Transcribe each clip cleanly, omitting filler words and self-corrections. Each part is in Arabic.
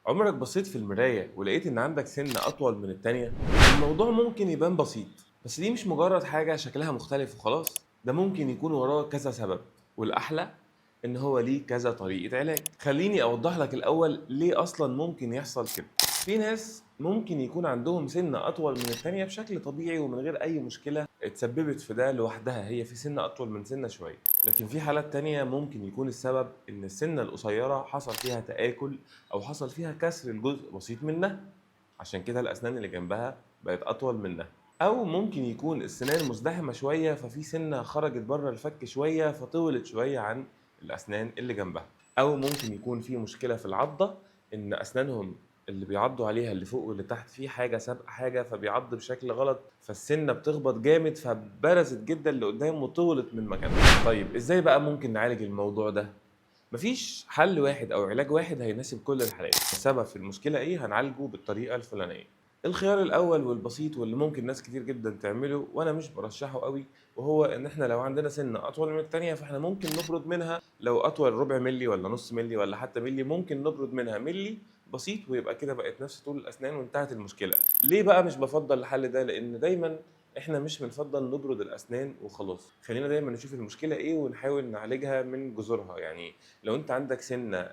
عمرك بصيت في المراية ولقيت إن عندك سن أطول من التانية؟ الموضوع ممكن يبان بسيط، بس دي مش مجرد حاجة شكلها مختلف وخلاص، ده ممكن يكون وراه كذا سبب، والأحلى إن هو ليه كذا طريقة علاج. خليني أوضح لك الأول ليه أصلا ممكن يحصل كده. في ناس ممكن يكون عندهم سن أطول من التانية بشكل طبيعي ومن غير أي مشكلة اتسببت في ده لوحدها، هي في سن أطول من سنة شوية. لكن في حالات تانية ممكن يكون السبب إن السنة القصيرة حصل فيها تآكل أو حصل فيها كسر لجزء بسيط منها، عشان كده الأسنان اللي جنبها بقت أطول منها. أو ممكن يكون السنان مزدحمة شوية ففي سنة خرجت بره الفك شوية فطولت شوية عن الأسنان اللي جنبها. أو ممكن يكون في مشكلة في العضة، إن أسنانهم اللي بيعضوا عليها اللي فوق واللي تحت في حاجة سابقة حاجة فبيعض بشكل غلط، فالسنة بتخبط جامد فبرزت جدا لقدام وطولت من مكانها. طيب إزاي بقى ممكن نعالج الموضوع ده؟ مفيش حل واحد أو علاج واحد هيناسب كل الحالات، السبب في المشكلة إيه هنعالجه بالطريقة الفلانية. الخيار الأول والبسيط واللي ممكن ناس كتير جدا تعمله وأنا مش برشحه قوي، وهو إن إحنا لو عندنا سنة أطول من التانية فإحنا ممكن نبرد منها، لو أطول ربع ملي ولا نص ملي ولا حتى ملي ممكن نبرد منها ملي بسيط، ويبقى كده بقت نفس طول الأسنان وانتهت المشكلة. ليه بقى مش بفضل الحل ده؟ لأن دايما احنا مش بنفضل نبرد الاسنان وخلاص، خلينا دايما نشوف المشكله ايه ونحاول نعالجها من جذورها. يعني لو انت عندك سنه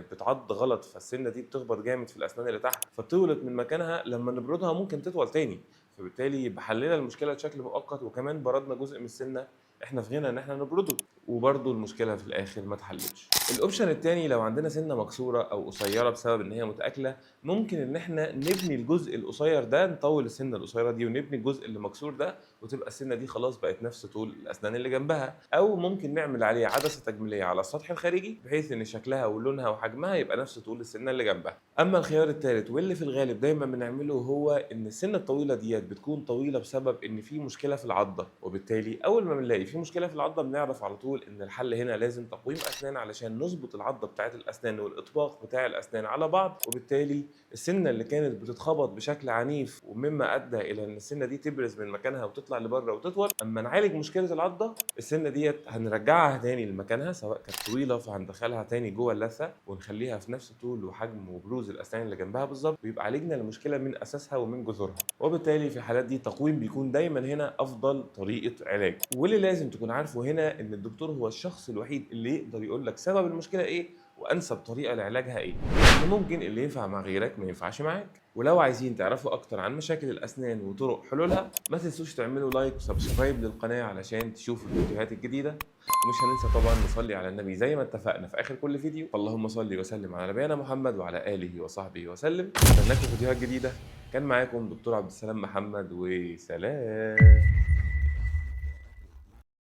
بتعض غلط فالسنه دي بتخبط جامد في الاسنان اللي تحت فطولت من مكانها، لما نبردها ممكن تطول تاني، فبالتالي يبقى حلينا المشكله بشكل مؤقت وكمان بردنا جزء من السنه احنا في غنى ان احنا نبرده، وبرده المشكله في الاخر ما اتحلتش. الاوبشن التاني لو عندنا سنه مكسوره او قصيره بسبب ان هي متاكله، ممكن ان احنا نبني الجزء القصير ده، نطول السنه القصيره دي ونبني الجزء اللي مكسور ده، وتبقى السنه دي خلاص بقت نفس طول الاسنان اللي جنبها. او ممكن نعمل عليه عدسه تجميليه على السطح الخارجي بحيث ان شكلها ولونها وحجمها يبقى نفس طول السنه اللي جنبها. اما الخيار الثالث واللي في الغالب دايما بنعمله، هو ان السنه الطويله ديت بتكون طويله بسبب ان في مشكله في العضه، وبالتالي اول ما بنلاقي في مشكله في العضه بنعرف على طول ان الحل هنا لازم تقويم اسنان علشان نظبط العضه بتاعه الاسنان والاطباق بتاع الاسنان على بعض، وبالتالي السنه اللي كانت بتتخبط بشكل عنيف ومما ادى الى ان السنه دي تبرز من مكانها وتطلع لبره وتطول، اما نعالج مشكله العضه السنه ديت هنرجعها تاني لمكانها، سواء كانت طويله فهندخلها تاني جوه اللثه ونخليها في نفس طول وحجم وبروز الاسنان اللي جنبها بالظبط، ويبقى عالجنا المشكله من اساسها ومن جذورها. وبالتالي في الحالات دي التقويم بيكون دايما هنا افضل طريقه علاج. واللي لازم تكون عارفه هنا ان الدكتور هو الشخص الوحيد اللي يقدر يقول لك سبب المشكله ايه وانسب طريقه لعلاجها ايه، لان ممكن اللي ينفع مع غيرك ما ينفعش معاك. ولو عايزين تعرفوا اكتر عن مشاكل الاسنان وطرق حلولها، ما تنسوش تعملوا لايك وسبسكرايب للقناه علشان تشوفوا الفيديوهات الجديده. ومش هننسى طبعا نصلي على النبي زي ما اتفقنا في اخر كل فيديو، اللهم صل وسلم على نبينا محمد وعلى اله وصحبه وسلم. استناكم فيديوهات جديده. كان معاكم دكتور عبد السلام محمد، وسلام.